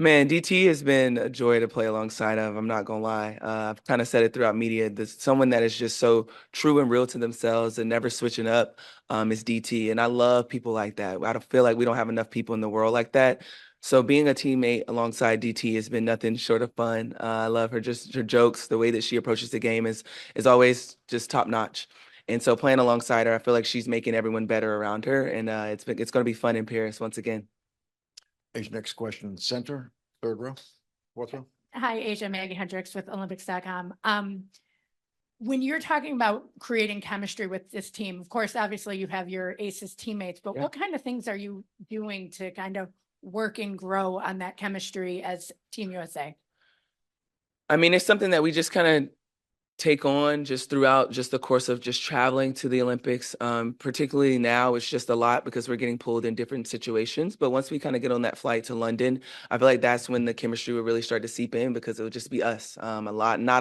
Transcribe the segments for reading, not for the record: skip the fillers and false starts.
Man, DT has been a joy to play alongside of. I'm not gonna lie. I've kind of said it throughout media. There's someone that is just so true and real to themselves and never switching up is DT. And I love people like that. I don't feel like we don't have enough people in the world like that. So being a teammate alongside DT has been nothing short of fun. I love her, just her jokes, the way that she approaches the game is always just top notch. And so playing alongside her, I feel like she's making everyone better around her, and it's going to be fun in Paris once again. Next question, center, third row, fourth row. Hi, Asia. Maggie Hendricks with Olympics.com. When you're talking about creating chemistry with this team, of course, obviously you have your aces teammates, but what kind of things are you doing to kind of work and grow on that chemistry as Team USA? I mean, it's something that we just kind of take on just throughout just the course of just traveling to the Olympics. Particularly now, it's just a lot because we're getting pulled in different situations. But once we kind of get on that flight to London, I feel like that's when the chemistry will really start to seep in because it would just be us. Not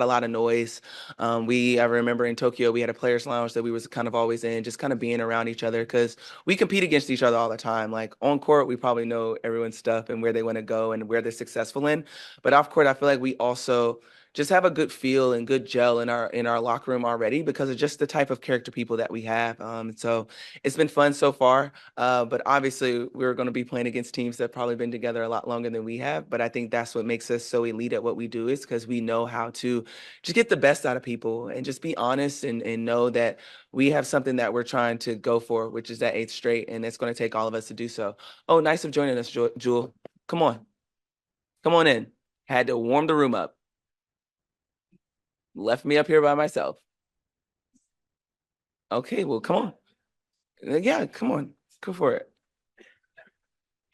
a lot of noise. I remember in Tokyo, we had a players' lounge that we was kind of always in, just kind of being around each other because we compete against each other all the time. Like on court, we probably know everyone's stuff and where they want to go and where they're successful in. But off court, I feel like we also just have a good feel and good gel in our locker room already because of just the type of character people that we have. So it's been fun so far. But obviously we're going to be playing against teams that have probably been together a lot longer than we have. But I think that's what makes us so elite at what we do is because we know how to just get the best out of people and just be honest and know that we have something that we're trying to go for, which is that eighth straight. And it's going to take all of us to do so. Oh, nice of joining us, Jewel. Come on. Come on in. Had to warm the room up. Left me up here by myself. Okay, well, come on. Yeah, come on. Go for it.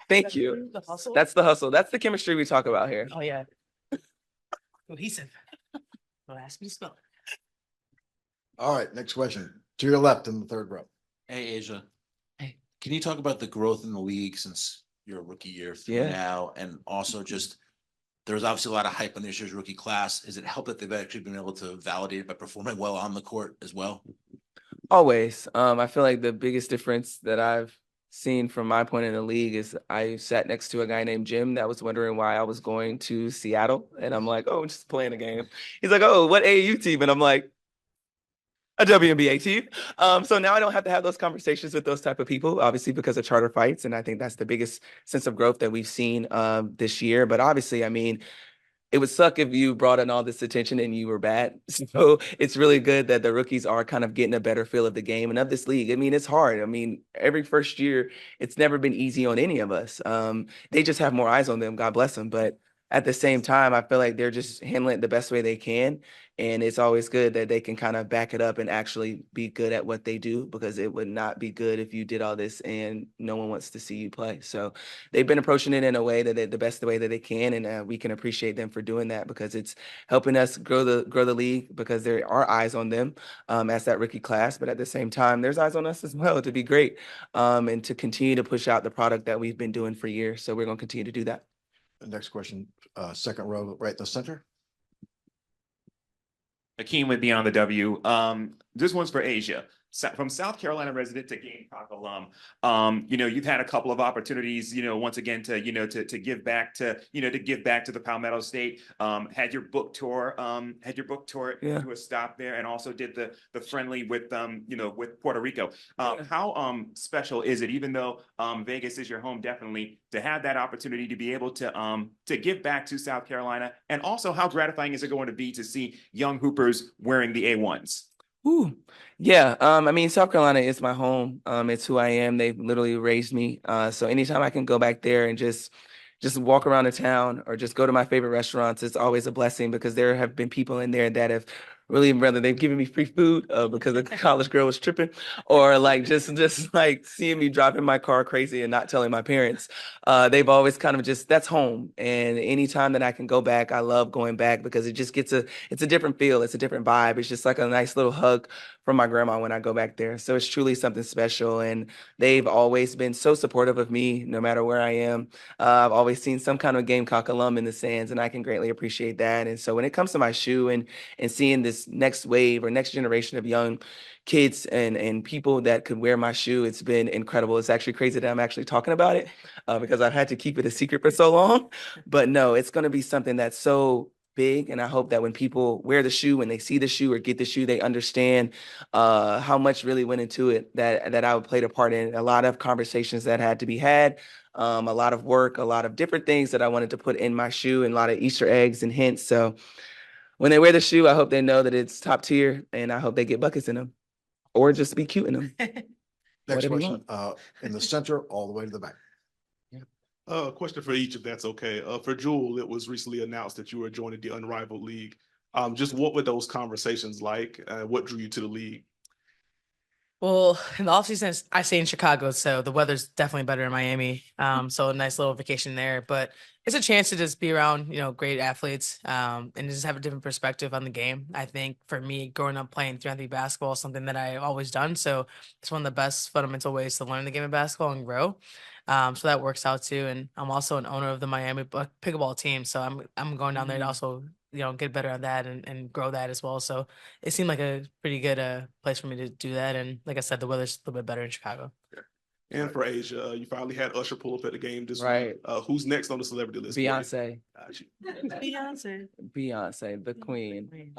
Thank you. That's the hustle. That's the chemistry we talk about here. Oh, yeah. Cohesive. Well, ask me to spell it. All right, next question. To your left in the third row. Hey, Asia. Hey. Can you talk about the growth in the league since your rookie year through now? And also just, there's obviously a lot of hype on this year's rookie class. Has it helped that they've actually been able to validate it by performing well on the court as well? Always. I feel like the biggest difference that I've seen from my point in the league is I sat next to a guy named Jim that was wondering why I was going to Seattle. And I'm like, oh, I'm just playing a game. He's like, oh, what AAU team? And I'm like, a WNBA team. So now I don't have to have those conversations with those type of people, obviously because of charter fights. And I think that's the biggest sense of growth that we've seen this year. But obviously, I mean, it would suck if you brought in all this attention and you were bad. So it's really good that the rookies are kind of getting a better feel of the game and of this league. I mean, it's hard. I mean, every first year, it's never been easy on any of us. They just have more eyes on them. God bless them. But at the same time, I feel like they're just handling it the best way they can. And it's always good that they can kind of back it up and actually be good at what they do because it would not be good if you did all this and no one wants to see you play. So they've been approaching it in a way that the best way that they can. And we can appreciate them for doing that because it's helping us grow the league because there are eyes on them as that rookie class. But at the same time, there's eyes on us as well to be great and to continue to push out the product that we've been doing for years. So we're going to continue to do that. The next question, second row, right in the center. Akeem with Beyond the W. This one's for Asia. From South Carolina resident to Gamecock alum, you've had a couple of opportunities, once again to give back to, the Palmetto State. Had your book tour to a stop there, and also did the friendly with with Puerto Rico. How special is it, even though Vegas is your home, definitely to have that opportunity to be able to give back to South Carolina, and also how gratifying is it going to be to see young hoopers wearing the A1s? Ooh, yeah. I mean, South Carolina is my home. It's who I am. They've literally raised me. So anytime I can go back there and just walk around the town or just go to my favorite restaurants, it's always a blessing because there have been people in there that have really, whether they've given me free food because the college girl was tripping, or like just like seeing me driving my car crazy and not telling my parents. They've always kind of that's home. And anytime that I can go back, I love going back because it just it's a different feel. It's a different vibe. It's just like a nice little hug from my grandma when I go back there. So it's truly something special. And they've always been so supportive of me, no matter where I am. I've always seen some kind of Gamecock alum in the stands, and I can greatly appreciate that. And so when it comes to my shoe and seeing this this next wave or next generation of young kids and people that could wear my shoe. It's been incredible. It's actually crazy that I'm actually talking about it because I've had to keep it a secret for so long. But no, it's going to be something that's so big. And I hope that when people wear the shoe, when they see the shoe or get the shoe, they understand how much really went into it that I played a part in. A lot of conversations that had to be had, a lot of work, a lot of different things that I wanted to put in my shoe, and a lot of Easter eggs and hints. So when they wear the shoe, I hope they know that it's top tier, and I hope they get buckets in them or just be cute in them. Next Whatever you question, in the center, all the way to the back. Question for each, if that's okay. For Jewell, it was recently announced that you were joining the Unrivaled League. Just what were those conversations like? What drew you to the league? Well, in the offseason, I stay in Chicago, so the weather's definitely better in Miami. So a nice little vacation there. But it's a chance to just be around, great athletes, and just have a different perspective on the game. I think for me, growing up playing 3-on-3 basketball is something that I've always done. So it's one of the best fundamental ways to learn the game of basketball and grow. So that works out too. And I'm also an owner of the Miami pickleball team. So I'm going down there to also, get better at that and grow that as well. So it seemed like a pretty good place for me to do that. And like I said, the weather's a little bit better in Chicago. And for Asia, you finally had Usher pull up at the game this Right. week. Who's next on the celebrity list? Beyonce, Beyonce. the queen.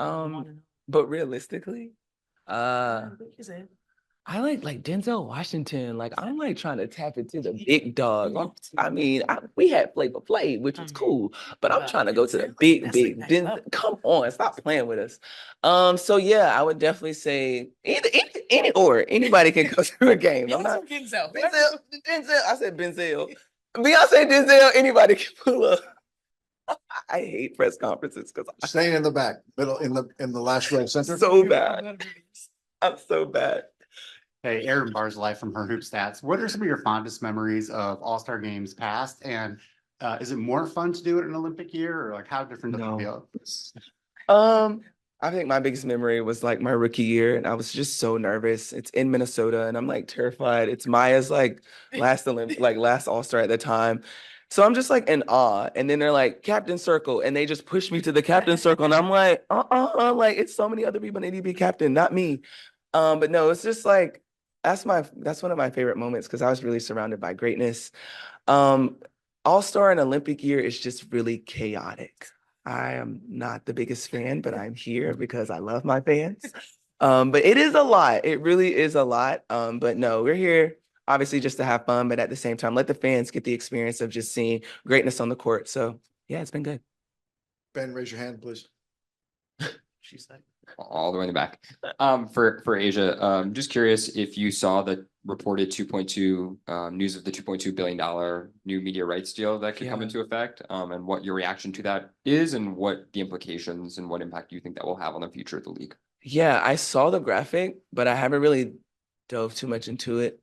But realistically, I like Denzel Washington. Like I'm like trying to tap into the big dog. We had Flavor Flav, which was cool, but I'm trying to go to the big. Come on, stop playing with us. So yeah, I would definitely say anybody can go through a game. I'm not Denzel. I said Denzel. Beyonce, Denzel. Anybody can pull up. I hate press conferences because Staying in the back, middle, in the last row, center. so bad. I'm so bad. Hey, Aaron Barzilai from Her Hoop Stats. What are some of your fondest memories of All-Star games past? And is it more fun to do it in an Olympic year, or like how different does it feel? I think my biggest memory was like my rookie year, and I was just so nervous. It's in Minnesota, and I'm like terrified. It's Maya's like last All-Star at the time. So I'm just like in awe. And then they're like, captain circle. And they just push me to the captain circle. And I'm like, like it's so many other people that need to be captain, not me. But no, it's just like that's one of my favorite moments because I was really surrounded by greatness. All-Star and Olympic year is just really chaotic. I am not the biggest fan, but I'm here because I love my fans. But it is a lot. It really is a lot. But no, we're here obviously just to have fun, but at the same time, let the fans get the experience of just seeing greatness on the court. So yeah, it's been good. Ben, raise your hand, please. She said. All the way in the back. For Asia, just curious if you saw the reported 2.2 news of the $2.2 billion new media rights deal that could come into effect, and what your reaction to that is, and what the implications and what impact you think that will have on the future of the league. Yeah, I saw the graphic, but I haven't really dove too much into it.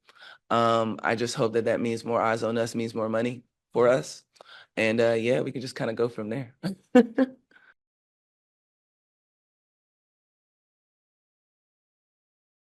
I just hope that means more eyes on us, means more money for us. And yeah, we can just kind of go from there.